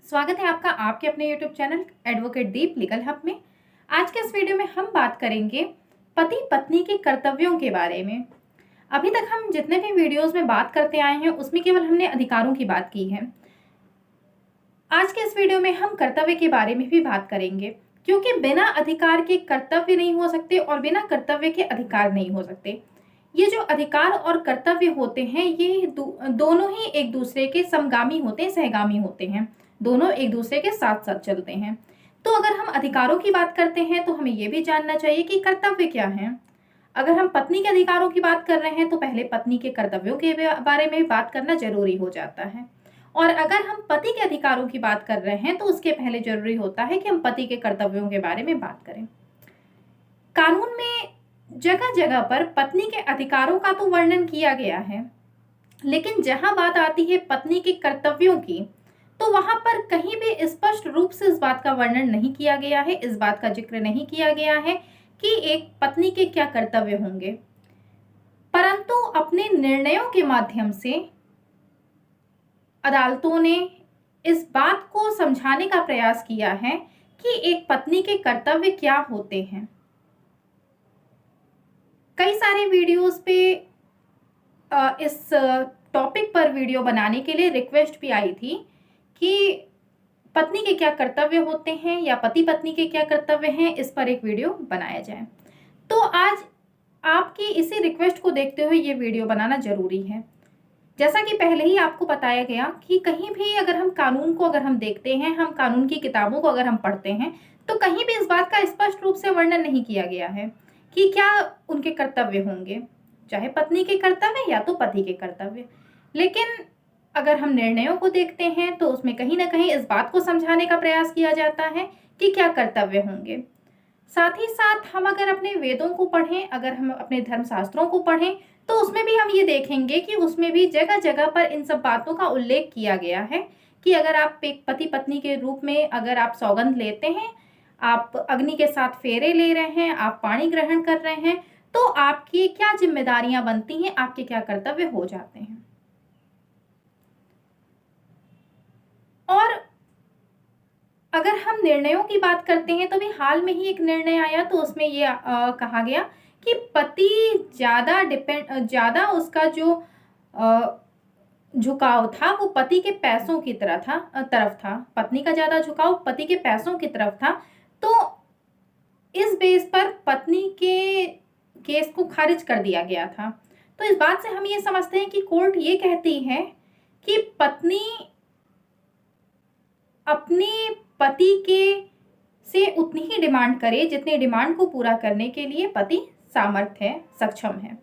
स्वागत है आपका आपके अपने YouTube चैनल एडवोकेट दीप लीगल हब में। आज के इस वीडियो में हम बात करेंगे पति पत्नी के कर्तव्यों के बारे में। अभी तक हम जितने भी वीडियोस में बात करते आए हैं उसमें केवल हमने अधिकारों की बात की है। आज के इस वीडियो में हम कर्तव्य के बारे में भी बात करेंगे, क्योंकि बिना अधिकार के कर्तव्य नहीं हो सकते और बिना कर्तव्य के अधिकार नहीं हो सकते। ये जो अधिकार और कर्तव्य होते हैं ये दोनों ही एक दूसरे के समगामी होते हैं, सहगामी होते हैं। दोनों एक दूसरे के साथ साथ चलते हैं। तो अगर हम अधिकारों की बात करते हैं तो हमें यह भी जानना चाहिए कि कर्तव्य क्या है। अगर हम पत्नी के अधिकारों की बात कर रहे हैं तो पहले पत्नी के कर्तव्यों के बारे में बात करना जरूरी हो जाता है, और अगर हम पति के अधिकारों की बात कर रहे हैं तो उसके पहले जरूरी होता है कि हम पति के कर्तव्यों के बारे में बात करें। कानून में जगह जगह पर पत्नी के अधिकारों का तो वर्णन किया गया है, लेकिन जहां बात आती है पत्नी के कर्तव्यों की तो वहां पर कहीं भी स्पष्ट रूप से इस बात का वर्णन नहीं किया गया है, इस बात का जिक्र नहीं किया गया है कि एक पत्नी के क्या कर्तव्य होंगे। परंतु अपने निर्णयों के माध्यम से अदालतों ने इस बात को समझाने का प्रयास किया है कि एक पत्नी के कर्तव्य क्या होते हैं। कई सारे वीडियोस पे इस टॉपिक पर वीडियो बनाने के लिए रिक्वेस्ट भी आई थी कि पत्नी के क्या कर्तव्य होते हैं या पति पत्नी के क्या कर्तव्य हैं, इस पर एक वीडियो बनाया जाए। तो आज आपकी इसी रिक्वेस्ट को देखते हुए ये वीडियो बनाना जरूरी है। जैसा कि पहले ही आपको बताया गया कि कहीं भी अगर हम कानून को अगर हम देखते हैं, हम कानून की किताबों को अगर हम पढ़ते हैं तो कहीं भी इस बात का स्पष्ट रूप से वर्णन नहीं किया गया है कि क्या उनके कर्तव्य होंगे, चाहे पत्नी के कर्तव्य या तो पति के कर्तव्य। लेकिन अगर हम निर्णयों को देखते हैं तो उसमें कहीं ना कहीं इस बात को समझाने का प्रयास किया जाता है कि क्या कर्तव्य होंगे। साथ ही साथ हम अगर अपने वेदों को पढ़ें, अगर हम अपने धर्मशास्त्रों को पढ़ें तो उसमें भी हम ये देखेंगे कि उसमें भी जगह जगह पर इन सब बातों का उल्लेख किया गया है कि अगर आप एक पति पत्नी के रूप में अगर आप सौगंध लेते हैं, आप अग्नि के साथ फेरे ले रहे हैं, आप पानी ग्रहण कर रहे हैं, तो आपकी क्या जिम्मेदारियां बनती हैं, आपके क्या कर्तव्य हो जाते हैं। और अगर हम निर्णयों की बात करते हैं तो भी हाल में ही एक निर्णय आया तो उसमें ये कहा गया कि पति ज्यादा उसका जो झुकाव था वो पति के पैसों की तरफ था। पत्नी का ज्यादा झुकाव पति के पैसों की तरफ था। तो इस बेस पर पत्नी के केस को खारिज कर दिया गया था। तो इस बात से हम ये समझते हैं कि कोर्ट ये कहती है कि पत्नी अपने पति के से उतनी ही डिमांड करे जितनी डिमांड को पूरा करने के लिए पति सामर्थ्य है, सक्षम है।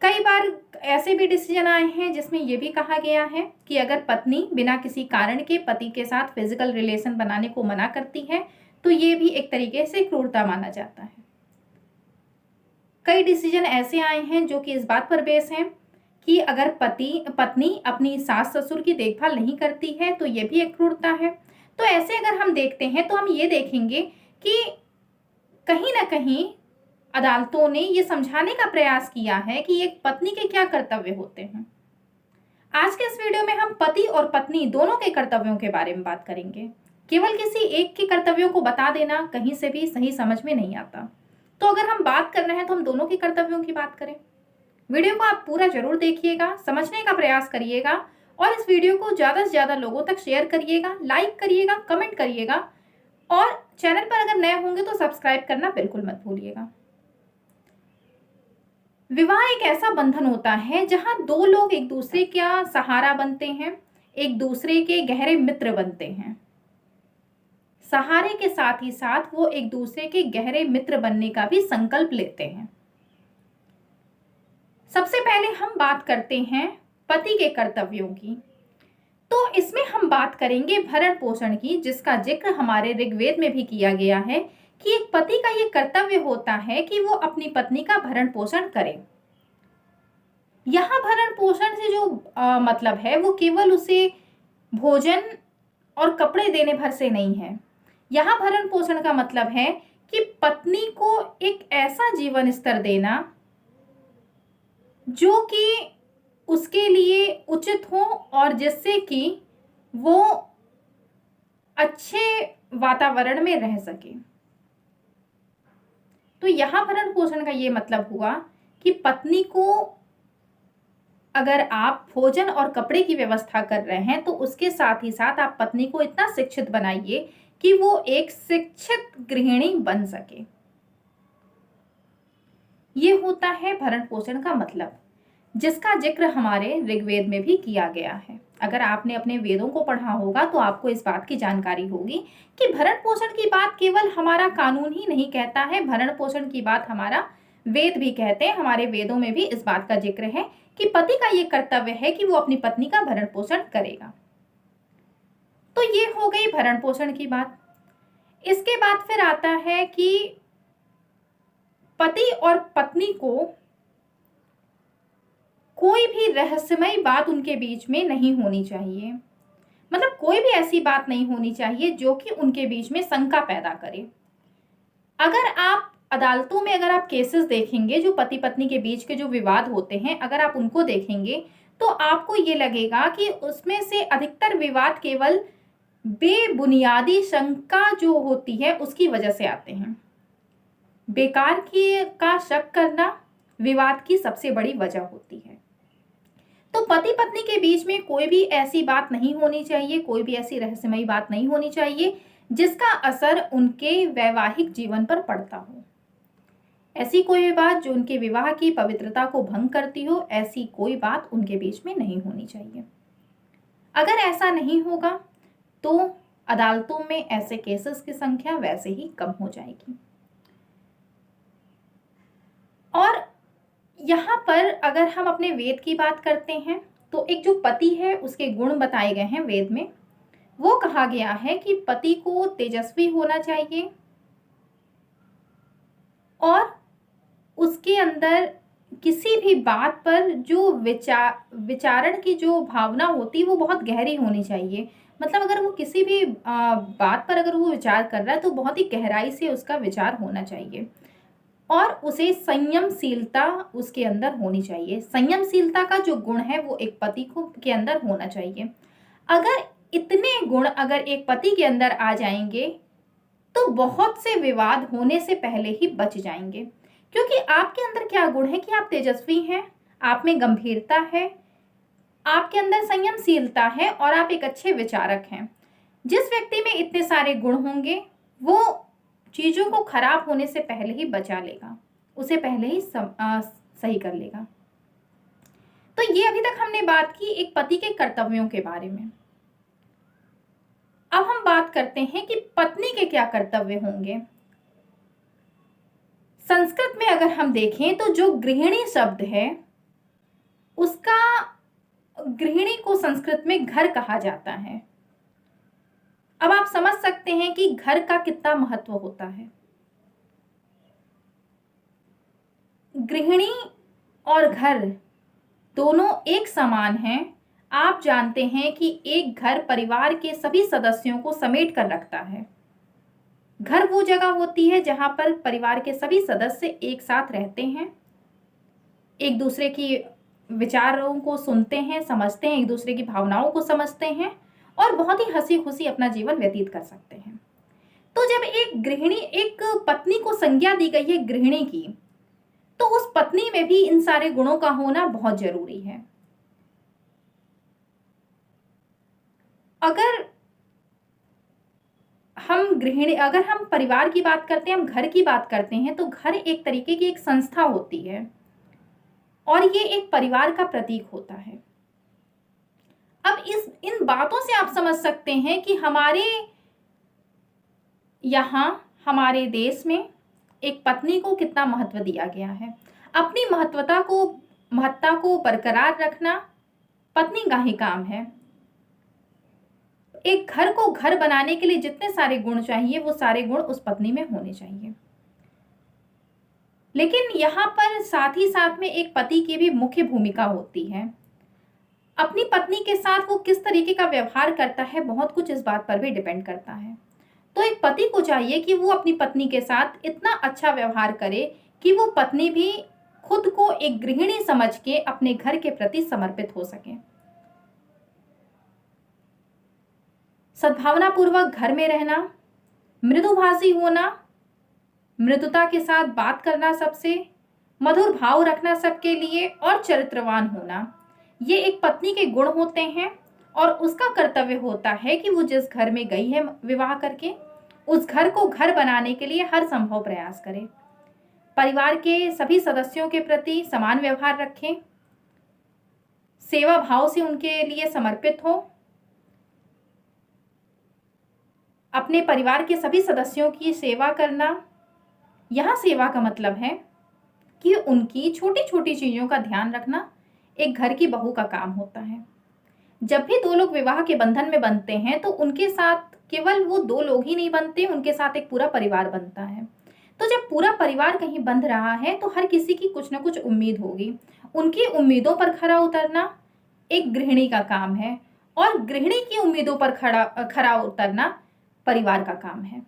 कई बार ऐसे भी डिसीजन आए हैं जिसमें यह भी कहा गया है कि अगर पत्नी बिना किसी कारण के पति के साथ फिजिकल रिलेशन बनाने को मना करती है तो ये भी एक तरीके से क्रूरता माना जाता है। कई डिसीजन ऐसे आए हैं जो कि इस बात पर बेस हैं कि अगर पत्नी अपनी सास ससुर की देखभाल नहीं करती है तो ये भी एक क्रूरता है। तो ऐसे अगर हम देखते हैं तो हम ये देखेंगे कि कहीं ना कहीं अदालतों ने ये समझाने का प्रयास किया है कि एक पत्नी के क्या कर्तव्य होते हैं। आज के इस वीडियो में हम पति और पत्नी दोनों के कर्तव्यों के बारे में बात करेंगे। केवल किसी एक के कर्तव्यों को बता देना कहीं से भी सही समझ में नहीं आता। तो अगर हम बात कर रहे हैं तो हम दोनों के कर्तव्यों की बात करें। वीडियो को आप पूरा जरूर देखिएगा, समझने का प्रयास करिएगा और इस वीडियो को ज्यादा से ज्यादा लोगों तक शेयर करिएगा, लाइक करिएगा, कमेंट करिएगा और चैनल पर अगर नए होंगे तो सब्सक्राइब करना बिल्कुल मत भूलिएगा। विवाह एक ऐसा बंधन होता है जहां दो लोग एक दूसरे का सहारा बनते हैं, एक दूसरे के गहरे मित्र बनते हैं। सहारे के साथ ही साथ वो एक दूसरे के गहरे मित्र बनने का भी संकल्प लेते हैं। सबसे पहले हम बात करते हैं पति के कर्तव्यों की। तो इसमें हम बात करेंगे भरण पोषण की, जिसका जिक्र हमारे ऋग्वेद में भी किया गया है कि एक पति का ये कर्तव्य होता है कि वो अपनी पत्नी का भरण पोषण करे। यहाँ भरण पोषण से जो मतलब है वो केवल उसे भोजन और कपड़े देने भर से नहीं है। यहाँ भरण पोषण का मतलब है कि पत्नी को एक ऐसा जीवन स्तर देना जो कि उसके लिए उचित हो और जिससे कि वो अच्छे वातावरण में रह सके। तो यहां भरण पोषण का ये मतलब हुआ कि पत्नी को अगर आप भोजन और कपड़े की व्यवस्था कर रहे हैं तो उसके साथ ही साथ आप पत्नी को इतना शिक्षित बनाइए कि वो एक शिक्षित गृहिणी बन सके। ये होता है भरण पोषण का मतलब, जिसका जिक्र हमारे ऋग्वेद में भी किया गया है। अगर आपने अपने वेदों को पढ़ा होगा तो आपको इस बात की जानकारी होगी कि भरण पोषण की बात केवल हमारा कानून ही नहीं कहता है, भरण पोषण की बात हमारा वेद भी कहते हैं। हमारे वेदों में भी इस बात का जिक्र है कि पति का ये कर्तव्य है कि वो अपनी पत्नी का भरण पोषण करेगा। तो ये हो गई भरण पोषण की बात। इसके बाद फिर आता है कि पति और पत्नी को कोई भी रहस्यमय बात उनके बीच में नहीं होनी चाहिए। मतलब कोई भी ऐसी बात नहीं होनी चाहिए जो कि उनके बीच में शंका पैदा करे। अगर आप अदालतों में अगर आप केसेस देखेंगे, जो पति पत्नी के बीच के जो विवाद होते हैं, अगर आप उनको देखेंगे तो आपको ये लगेगा कि उसमें से अधिकतर विवाद केवल बेबुनियादी शंका जो होती है उसकी वजह से आते हैं। बेकार की का शक करना विवाद की सबसे बड़ी वजह होती है। तो पति पत्नी के बीच में कोई भी ऐसी बात नहीं होनी चाहिए, कोई भी ऐसी रहस्यमयी बात नहीं होनी चाहिए जिसका असर उनके वैवाहिक जीवन पर पड़ता हो। ऐसी कोई बात जो उनके विवाह की पवित्रता को भंग करती हो, ऐसी कोई बात उनके बीच में नहीं होनी चाहिए। अगर ऐसा नहीं होगा तो अदालतों में ऐसे केसेस की संख्या वैसे ही कम हो जाएगी। और यहाँ पर अगर हम अपने वेद की बात करते हैं तो एक जो पति है उसके गुण बताए गए हैं वेद में। वो कहा गया है कि पति को तेजस्वी होना चाहिए और उसके अंदर किसी भी बात पर जो विचारण की जो भावना होती है वो बहुत गहरी होनी चाहिए। मतलब अगर वो किसी भी बात पर अगर वो विचार कर रहा है तो बहुत ही गहराई से उसका विचार होना चाहिए और उसे संयमशीलता उसके अंदर होनी चाहिए। संयमशीलता का जो गुण है वो एक पति को के अंदर होना चाहिए। अगर इतने गुण अगर एक पति के अंदर आ जाएंगे तो बहुत से विवाद होने से पहले ही बच जाएंगे, क्योंकि आपके अंदर क्या गुण है कि आप तेजस्वी हैं, आप में गंभीरता है, आपके अंदर संयमशीलता है और आप एक अच्छे विचारक हैं। जिस व्यक्ति में इतने सारे गुण होंगे वो चीजों को खराब होने से पहले ही बचा लेगा, उसे पहले ही सही कर लेगा। तो ये अभी तक हमने बात की एक पति के कर्तव्यों के बारे में। अब हम बात करते हैं कि पत्नी के क्या कर्तव्य होंगे। संस्कृत में अगर हम देखें तो जो गृहिणी शब्द है उसका गृहिणी को संस्कृत में घर कहा जाता है। अब आप समझ सकते हैं कि घर का कितना महत्व होता है। गृहिणी और घर दोनों एक समान हैं। आप जानते हैं कि एक घर परिवार के सभी सदस्यों को समेट कर रखता है। घर वो जगह होती है जहां पर परिवार के सभी सदस्य एक साथ रहते हैं, एक दूसरे की विचारों को सुनते हैं, समझते हैं, एक दूसरे की भावनाओं को समझते हैं और बहुत ही हंसी खुशी अपना जीवन व्यतीत कर सकते हैं। तो जब एक पत्नी को संज्ञा दी गई है गृहिणी की, तो उस पत्नी में भी इन सारे गुणों का होना बहुत जरूरी है। अगर हम परिवार की बात करते हैं, हम घर की बात करते हैं, तो घर एक तरीके की एक संस्था होती है और ये एक परिवार का प्रतीक होता है। अब इन बातों से आप समझ सकते हैं कि हमारे देश में एक पत्नी को कितना महत्व दिया गया है। अपनी महत्ता को बरकरार रखना पत्नी का ही काम है। एक घर को घर बनाने के लिए जितने सारे गुण चाहिए वो सारे गुण उस पत्नी में होने चाहिए। लेकिन यहाँ पर साथ ही साथ में एक पति की भी मुख्य भूमिका होती है। अपनी पत्नी के साथ वो किस तरीके का व्यवहार करता है, बहुत कुछ इस बात पर भी डिपेंड करता है। तो एक पति को चाहिए कि वो अपनी पत्नी के साथ इतना अच्छा व्यवहार करे कि वो पत्नी भी खुद को एक गृहिणी समझ के अपने घर के प्रति समर्पित हो सके। सद्भावनापूर्वक घर में रहना, मृदुभाषी होना, मृदुता के साथ बात करना सबसे, मधुर भाव रखना सबके लिए और चरित्रवान होना, ये एक पत्नी के गुण होते हैं। और उसका कर्तव्य होता है कि वो जिस घर में गई है विवाह करके, उस घर को घर बनाने के लिए हर संभव प्रयास करे। परिवार के सभी सदस्यों के प्रति समान व्यवहार रखें, सेवा भाव से उनके लिए समर्पित हो। अपने परिवार के सभी सदस्यों की सेवा करना, यहाँ सेवा का मतलब है कि उनकी छोटी छोटी चीजों का ध्यान रखना एक घर की बहू का काम होता है। जब भी दो लोग विवाह के बंधन में बनते हैं तो उनके साथ केवल वो दो लोग ही नहीं बनते, उनके साथ एक पूरा परिवार बनता है। तो जब पूरा परिवार कहीं बंध रहा है तो हर किसी की कुछ ना कुछ उम्मीद होगी। उनकी उम्मीदों पर खरा उतरना एक गृहिणी का काम है और गृहिणी की उम्मीदों पर खरा उतरना परिवार का काम है।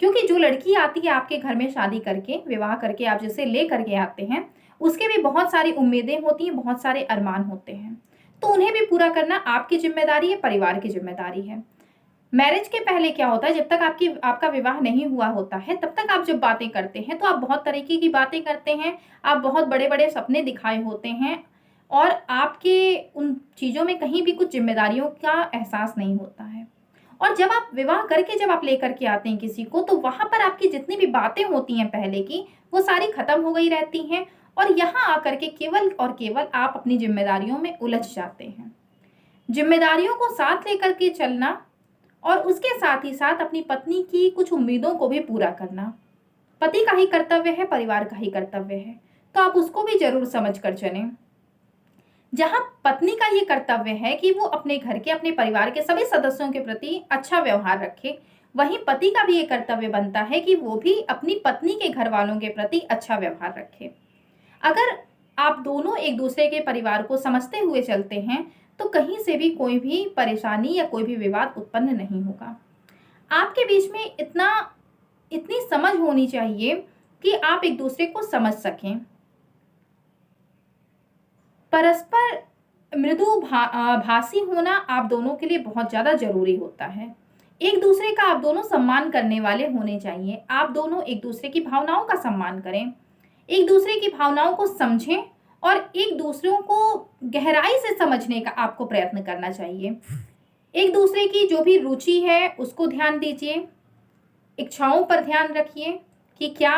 क्योंकि जो लड़की आती है आपके घर में शादी करके, विवाह करके आप जिसे ले करके आते हैं, उसके भी बहुत सारी उम्मीदें होती हैं, बहुत सारे अरमान होते हैं। तो उन्हें भी पूरा करना आपकी जिम्मेदारी है, परिवार की जिम्मेदारी है। मैरिज के पहले क्या होता है, जब तक आपका विवाह नहीं हुआ होता है, तब तक आप जब बातें करते हैं तो आप बहुत तरीके की बातें करते हैं, आप बहुत बड़े बड़े सपने दिखाए होते हैं और आपके उन चीज़ों में कहीं भी कुछ जिम्मेदारियों का एहसास नहीं होता है। और जब आप विवाह करके जब आप लेकर के आते हैं किसी को, तो वहां पर आपकी जितनी भी बातें होती हैं पहले की, वो सारी खत्म हो गई रहती हैं और यहाँ आकर के केवल और केवल आप अपनी जिम्मेदारियों में उलझ जाते हैं। जिम्मेदारियों को साथ लेकर के चलना और उसके साथ ही साथ अपनी पत्नी की कुछ उम्मीदों को भी पूरा करना पति का ही कर्तव्य है, परिवार का ही कर्तव्य है। तो आप उसको भी जरूर समझ कर चलें। जहां पत्नी का ये कर्तव्य है कि वो अपने घर के, अपने परिवार के सभी सदस्यों के प्रति अच्छा व्यवहार रखे, वहीं पति का भी ये कर्तव्य बनता है कि वो भी अपनी पत्नी के घर वालों के प्रति अच्छा व्यवहार रखे। अगर आप दोनों एक दूसरे के परिवार को समझते हुए चलते हैं तो कहीं से भी कोई भी परेशानी या कोई भी विवाद उत्पन्न नहीं होगा। आपके बीच में इतनी समझ होनी चाहिए कि आप एक दूसरे को समझ सकें। परस्पर भाषी होना आप दोनों के लिए बहुत ज़्यादा जरूरी होता है। एक दूसरे का आप दोनों सम्मान करने वाले होने चाहिए। आप दोनों एक दूसरे की भावनाओं का सम्मान करें, एक दूसरे की भावनाओं को समझें और एक दूसरों को गहराई से समझने का आपको प्रयत्न करना चाहिए। एक दूसरे की जो भी रुचि है उसको ध्यान दीजिए, इच्छाओं पर ध्यान रखिए कि क्या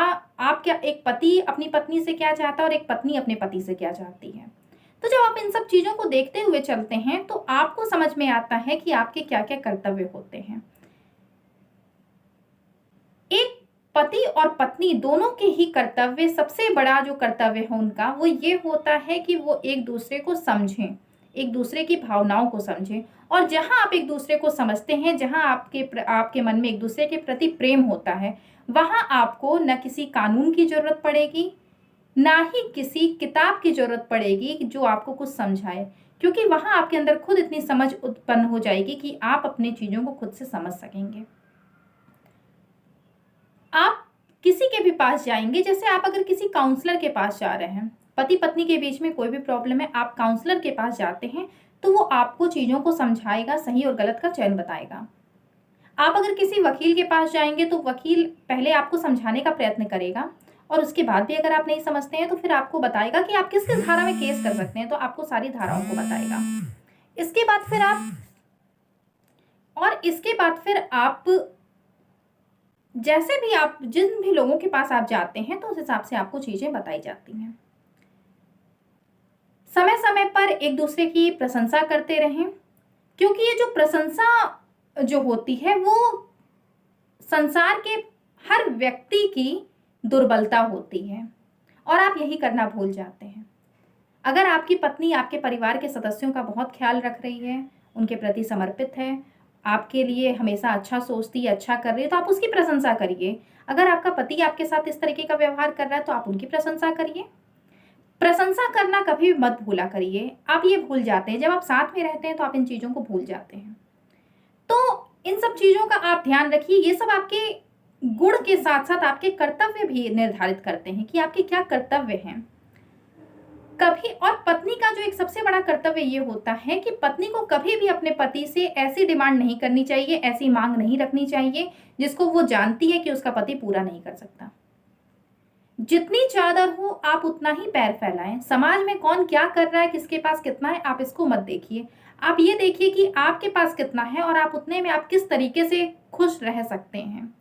एक पति अपनी पत्नी से क्या चाहता है और एक पत्नी अपने पति से क्या चाहती है। तो जब आप इन सब चीजों को देखते हुए चलते हैं तो आपको समझ में आता है कि आपके क्या क्या कर्तव्य होते हैं। एक पति और पत्नी दोनों के ही कर्तव्य, सबसे बड़ा जो कर्तव्य है उनका, वो ये होता है कि वो एक दूसरे को समझें, एक दूसरे की भावनाओं को समझें। और जहां आप एक दूसरे को समझते हैं, जहां आपके मन में एक दूसरे के प्रति प्रेम होता है, वहां आपको न किसी कानून की जरूरत पड़ेगी, ना ही किसी किताब की जरूरत पड़ेगी जो आपको कुछ समझाए, क्योंकि वहां आपके अंदर खुद इतनी समझ उत्पन्न हो जाएगी कि आप अपनी चीजों को खुद से समझ सकेंगे। आप किसी के भी पास जाएंगे, जैसे आप अगर किसी काउंसलर के पास जा रहे हैं, पति पत्नी के बीच में कोई भी प्रॉब्लम है, आप काउंसलर के पास जाते हैं तो वो आपको चीजों को समझाएगा, सही और गलत का चयन बताएगा। आप अगर किसी वकील के पास जाएंगे तो वकील पहले आपको समझाने का प्रयत्न करेगा और उसके बाद भी अगर आप नहीं समझते हैं तो फिर आपको बताएगा कि आप किस किस धारा में केस कर सकते हैं, तो आपको सारी धाराओं को बताएगा। इसके बाद फिर आप जैसे भी आप जिन भी लोगों के पास आप जाते हैं तो उस हिसाब से आपको चीजें बताई जाती हैं। समय समय पर एक दूसरे की प्रशंसा करते रहें, क्योंकि ये जो प्रशंसा जो होती है वो संसार के हर व्यक्ति की दुर्बलता होती है और आप यही करना भूल जाते हैं। अगर आपकी पत्नी आपके परिवार के सदस्यों का बहुत ख्याल रख रही है, उनके प्रति समर्पित है, आपके लिए हमेशा अच्छा सोचती है, अच्छा कर रही है, तो आप उसकी प्रशंसा करिए। अगर आपका पति आपके साथ इस तरीके का व्यवहार कर रहा है तो आप उनकी प्रशंसा करिए। प्रशंसा करना कभी भी मत भूला करिए। आप ये भूल जाते हैं, जब आप साथ में रहते हैं तो आप इन चीज़ों को भूल जाते हैं। तो इन सब चीज़ों का आप ध्यान रखिए। ये सब आपके गुण के साथ साथ आपके कर्तव्य भी निर्धारित करते हैं कि आपके क्या कर्तव्य हैं। कभी, और पत्नी का जो एक सबसे बड़ा कर्तव्य ये होता है कि पत्नी को कभी भी अपने पति से ऐसी डिमांड नहीं करनी चाहिए, ऐसी मांग नहीं रखनी चाहिए जिसको वो जानती है कि उसका पति पूरा नहीं कर सकता। जितनी चादर हो आप उतना ही पैर फैलाएं। समाज में कौन क्या कर रहा है, किसके पास कितना है, आप इसको मत देखिए। आप ये देखिए कि आपके पास कितना है और आप उतने में आप किस तरीके से खुश रह सकते हैं।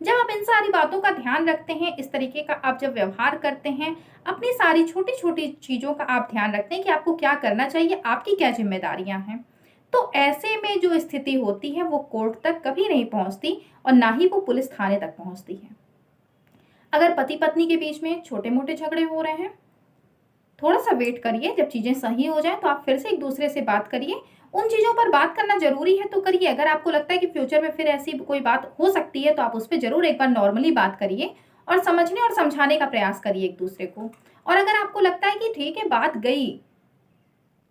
जब आप इन सारी बातों का ध्यान रखते हैं, इस तरीके का आप जब व्यवहार करते हैं, अपनी सारी छोटी छोटी चीज़ों का आप ध्यान रखते हैं कि आपको क्या करना चाहिए, आपकी क्या जिम्मेदारियां हैं, तो ऐसे में जो स्थिति होती है वो कोर्ट तक कभी नहीं पहुंचती और ना ही वो पुलिस थाने तक पहुंचती है। अगर पति पत्नी के बीच में छोटे मोटे झगड़े हो रहे हैं, थोड़ा सा वेट करिए, जब चीज़ें सही हो जाएं तो आप फिर से एक दूसरे से बात करिए। उन चीज़ों पर बात करना जरूरी है तो करिए। अगर आपको लगता है कि फ्यूचर में फिर ऐसी कोई बात हो सकती है तो आप उस पर जरूर एक बार नॉर्मली बात करिए और समझने और समझाने का प्रयास करिए एक दूसरे को। और अगर आपको लगता है कि ठीक है बात गई,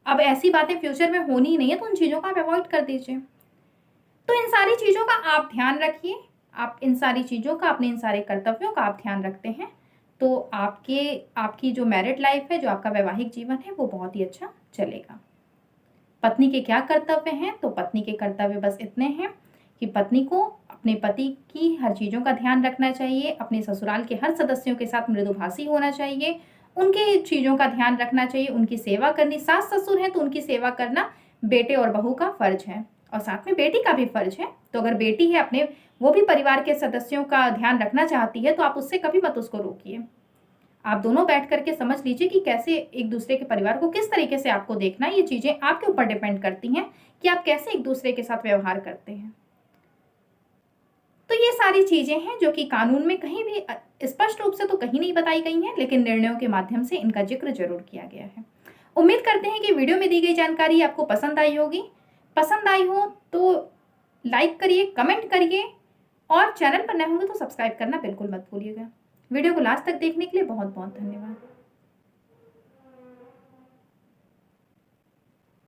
अब ऐसी बातें फ्यूचर में होनी ही नहीं है, तो उन चीज़ों का आप अवॉइड कर दीजिए। तो इन सारी चीज़ों का आप ध्यान रखिए। आप इन सारी चीज़ों का, अपने इन सारे कर्तव्यों का आप ध्यान रखते हैं तो आपकी जो मैरिड लाइफ है, जो आपका वैवाहिक जीवन है, वो बहुत ही अच्छा चलेगा। पत्नी के क्या कर्तव्य हैं, तो पत्नी के कर्तव्य बस इतने हैं कि पत्नी को अपने पति की हर चीज़ों का ध्यान रखना चाहिए, अपने ससुराल के हर सदस्यों के साथ मृदुभाषी होना चाहिए, उनके चीज़ों का ध्यान रखना चाहिए, उनकी सेवा करनी। सास ससुर हैं तो उनकी सेवा करना बेटे और बहू का फर्ज है और साथ में बेटी का भी फर्ज है। तो अगर बेटी है, अपने वो भी परिवार के सदस्यों का ध्यान रखना चाहती है, तो आप उससे कभी मत उसको रोकिए। आप दोनों बैठ करके समझ लीजिए कि कैसे एक दूसरे के परिवार को किस तरीके से आपको देखना है। ये चीजें आपके ऊपर डिपेंड करती हैं कि आप कैसे एक दूसरे के साथ व्यवहार करते हैं। तो ये सारी चीजें हैं जो कि कानून में कहीं भी स्पष्ट रूप से तो कहीं नहीं बताई गई हैं, लेकिन निर्णयों के माध्यम से इनका जिक्र जरूर किया गया है। उम्मीद करते हैं कि वीडियो में दी गई जानकारी आपको पसंद आई होगी। पसंद आई हो तो लाइक करिए, कमेंट करिए और चैनल पर नए होंगे तो सब्सक्राइब करना बिल्कुल मत भूलिएगा। वीडियो को लास्ट तक देखने के लिए बहुत बहुत धन्यवाद।